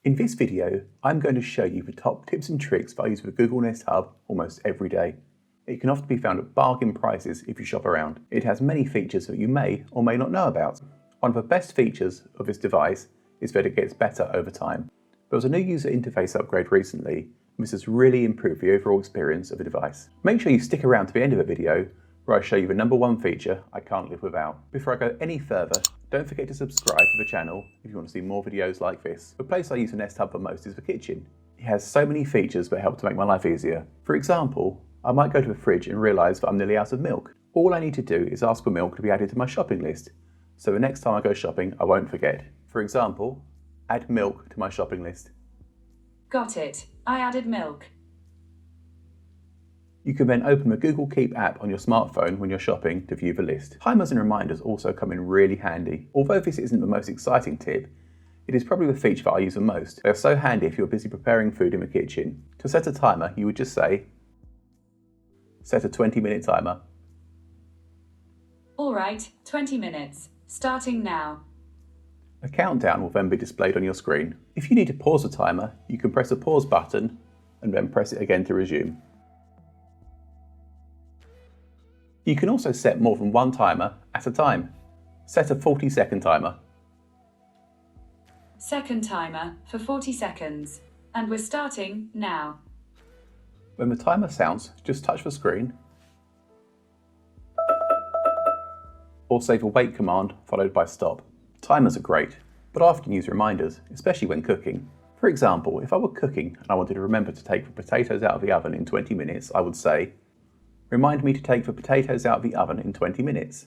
In this video, I'm going to show you the top tips and tricks that I use with Google Nest Hub almost every day. It can often be found at bargain prices if you shop around. It has many features that you may or may not know about. One of the best features of this device is that it gets better over time. There was a new user interface upgrade recently, and this has really improved the overall experience of the device. Make sure you stick around to the end of the video where I show you the number one feature I can't live without. Before I go any further, don't forget to subscribe to the channel if you want to see more videos like this. The place I use the Nest Hub for most is the kitchen. It has so many features that help to make my life easier. For example, I might go to the fridge and realise that I'm nearly out of milk. All I need to do is ask for milk to be added to my shopping list, so the next time I go shopping I won't forget. For example, add milk to my shopping list. Got it. I added milk. You can then open the Google Keep app on your smartphone when you're shopping to view the list. Timers and reminders also come in really handy. Although this isn't the most exciting tip, it is probably the feature that I use the most. They are so handy if you're busy preparing food in the kitchen. To set a timer, you would just say, set a 20-minute timer. Alright, 20 minutes. Starting now. A countdown will then be displayed on your screen. If you need to pause the timer, you can press the pause button and then press it again to resume. You can also set more than one timer at a time. Set a 40-second timer. Second timer for 40 seconds. And we're starting now. When the timer sounds, just touch the screen or say the wait command followed by stop. Timers are great, but I often use reminders, especially when cooking. For example, if I were cooking and I wanted to remember to take the potatoes out of the oven in 20 minutes, I would say, remind me to take the potatoes out of the oven in 20 minutes.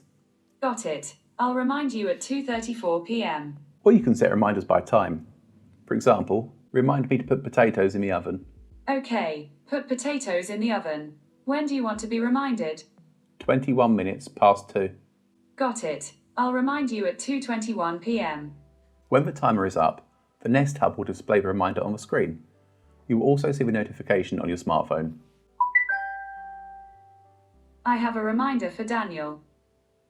Got it. I'll remind you at 2:34 p.m. Or you can set reminders by time. For example, remind me to put potatoes in the oven. Okay, put potatoes in the oven. When do you want to be reminded? 21 minutes past 2. Got it. I'll remind you at 2:21 p.m. When the timer is up, the Nest Hub will display the reminder on the screen. You will also see the notification on your smartphone. I have a reminder for Daniel.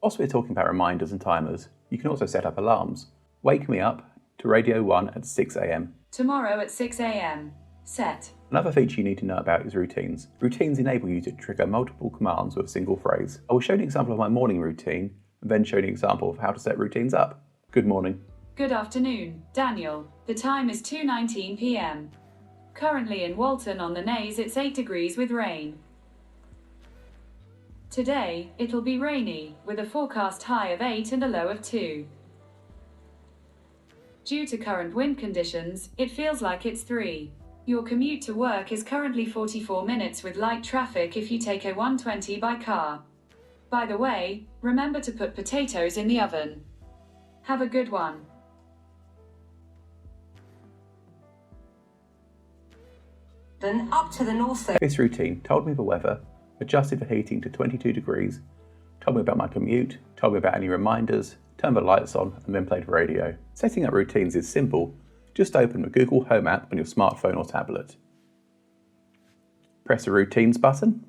Whilst we're talking about reminders and timers, you can also set up alarms. Wake me up to Radio 1 at 6 a.m. Tomorrow at 6 a.m. Set. Another feature you need to know about is routines. Routines enable you to trigger multiple commands with a single phrase. I will show you an example of my morning routine and then show you an example of how to set routines up. Good morning. Good afternoon, Daniel. The time is 2:19 p.m. Currently in Walton on the Naze it's 8 degrees with rain. Today, it'll be rainy, with a forecast high of 8 and a low of 2. Due to current wind conditions, it feels like it's 3. Your commute to work is currently 44 minutes with light traffic if you take a 120 by car. By the way, remember to put potatoes in the oven. Have a good one. Then up to the north side. This routine told me the weather, adjusted the heating to 22 degrees, told me about my commute, told me about any reminders, turned the lights on and then played the radio. Setting up routines is simple. Just open the Google Home app on your smartphone or tablet. Press the Routines button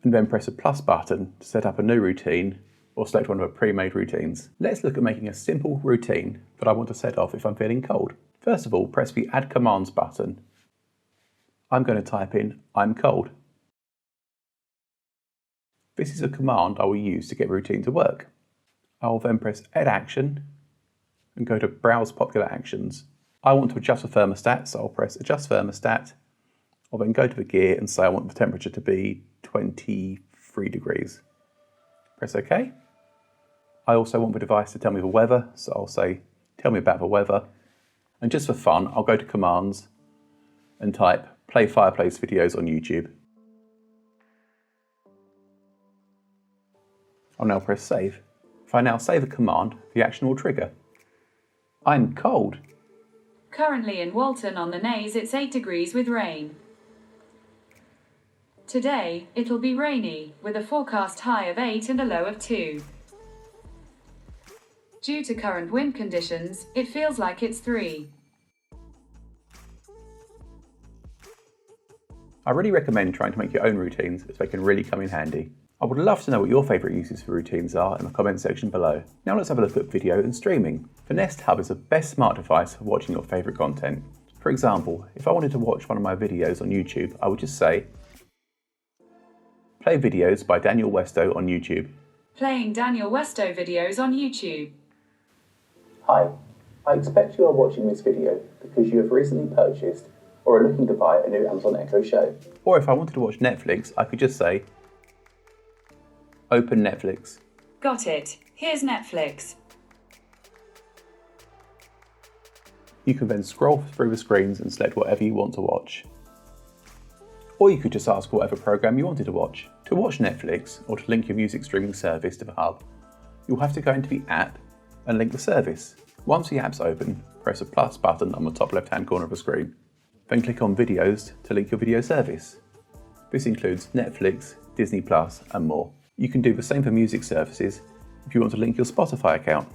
and then press the plus button to set up a new routine or select one of the pre-made routines. Let's look at making a simple routine that I want to set off if I'm feeling cold. First of all, press the Add Commands button. I'm going to type in, I'm cold. This is a command I will use to get the routine to work. I will then press Add Action and go to Browse Popular Actions. I want to adjust the thermostat, so I'll press Adjust Thermostat. I'll then go to the gear and say I want the temperature to be 23 degrees. Press OK. I also want the device to tell me the weather, so I'll say Tell me about the weather. And just for fun, I'll go to Commands and type Play Fireplace videos on YouTube. I'll now press Save. If I now save a command, the action will trigger. I'm cold. Currently in Walton on the Naze it's 8 degrees with rain. Today, it'll be rainy, with a forecast high of 8 and a low of 2. Due to current wind conditions, it feels like it's 3. I really recommend trying to make your own routines as they can really come in handy. I would love to know what your favourite uses for routines are in the comment section below. Now let's have a look at video and streaming. The Nest Hub is the best smart device for watching your favourite content. For example, if I wanted to watch one of my videos on YouTube, I would just say, play videos by Daniel Westow on YouTube. Playing Daniel Westow videos on YouTube. Hi, I expect you are watching this video because you have recently purchased or are looking to buy a new Amazon Echo Show. Or if I wanted to watch Netflix, I could just say, open Netflix. Got it. Here's Netflix. You can then scroll through the screens and select whatever you want to watch. Or you could just ask whatever program you wanted to watch. To watch Netflix or to link your music streaming service to the hub, you'll have to go into the app and link the service. Once the app's open, press the plus button on the top left-hand corner of the screen. Then click on Videos to link your video service. This includes Netflix, Disney Plus, and more. You can do the same for music services if you want to link your Spotify account.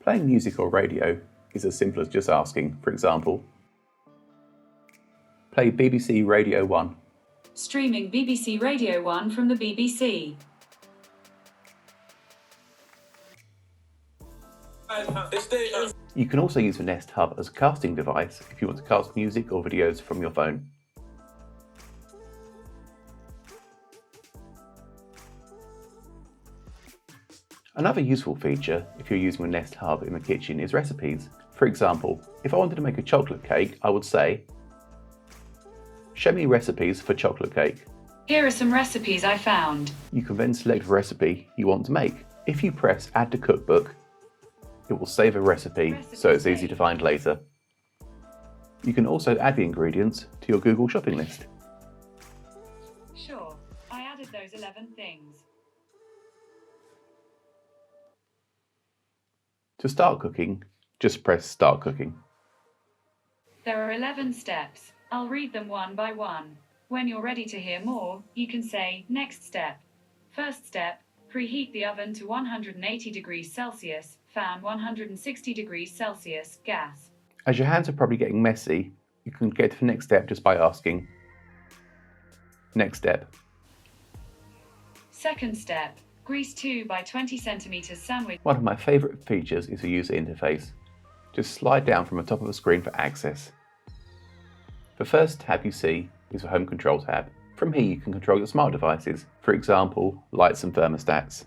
Playing music or radio is as simple as just asking, for example, play BBC Radio 1. Streaming BBC Radio 1 from the BBC. You can also use the Nest Hub as a casting device if you want to cast music or videos from your phone. Another useful feature if you're using the Nest Hub in the kitchen is recipes. For example, if I wanted to make a chocolate cake, I would say, show me recipes for chocolate cake. Here are some recipes I found. You can then select the recipe you want to make. If you press Add to Cookbook, it will save a recipe so it's easy to find later. You can also add the ingredients to your Google shopping list. Sure, I added those 11 things. To start cooking, just press Start Cooking. There are 11 steps. I'll read them one by one. When you're ready to hear more, you can say, next step. First step, preheat the oven to 180 degrees Celsius, fan 160 degrees Celsius, gas. As your hands are probably getting messy, you can get to the next step just by asking, next step. Second step, grease 2 by 20 centimeters sandwich. One of my favourite features is the user interface. Just slide down from the top of the screen for access. The first tab you see is the Home Control tab. From here you can control your smart devices, for example, lights and thermostats.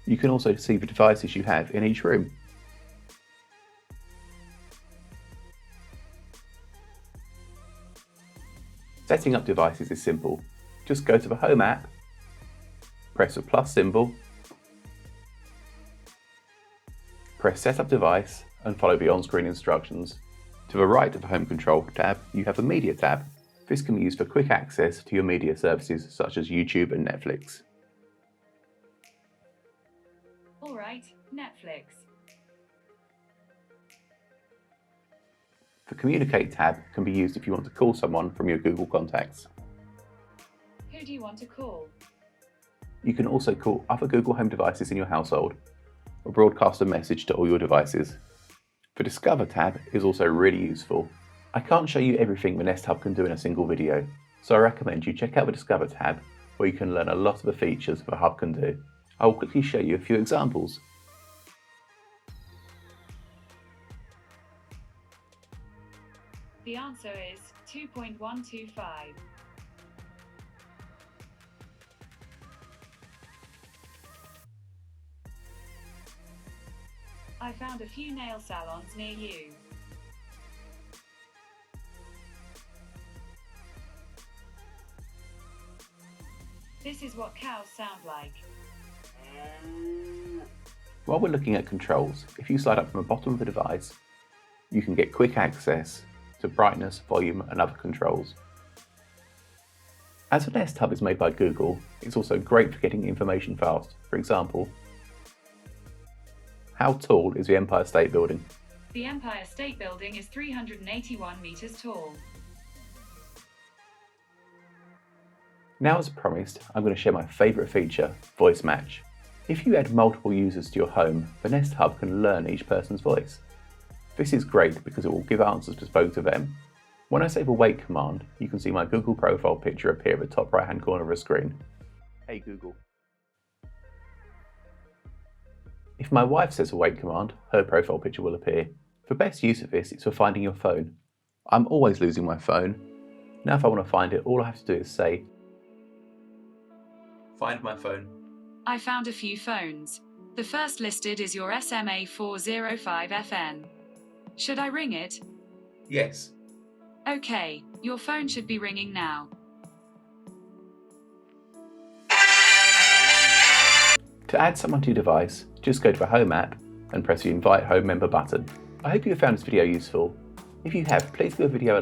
You can also see the devices you have in each room. Setting up devices is simple. Just go to the Home app, press the plus symbol, press Set Up Device and follow the on-screen instructions. To the right of the Home Control tab, you have the Media tab. This can be used for quick access to your media services such as YouTube and Netflix. Alright, Netflix. The Communicate tab can be used if you want to call someone from your Google contacts. Who do you want to call? You can also call other Google Home devices in your household or broadcast a message to all your devices. The Discover tab is also really useful. I can't show you everything the Nest Hub can do in a single video, so I recommend you check out the Discover tab where you can learn a lot of the features the Hub can do. I will quickly show you a few examples. The answer is 2.125. I found a few nail salons near you. This is what cows sound like. While we're looking at controls, if you slide up from the bottom of the device, you can get quick access to brightness, volume and other controls. As the Nest Hub is made by Google, it's also great for getting information fast. For example, how tall is the Empire State Building? The Empire State Building is 381 meters tall. Now, as promised, I'm going to share my favourite feature, Voice Match. If you add multiple users to your home, the Nest Hub can learn each person's voice. This is great because it will give answers bespoke to them. When I say the wait command, you can see my Google profile picture appear at the top right hand corner of the screen. Hey Google. If my wife says a wait command, her profile picture will appear. For best use of this, it's for finding your phone. I'm always losing my phone. Now if I want to find it, all I have to do is say, find my phone. I found a few phones. The first listed is your SMA 405FN. Should I ring it? Yes. Okay, your phone should be ringing now. To add someone to your device, just go to a Home app and press the Invite Home Member button. I hope you have found this video useful. If you have, please give the video a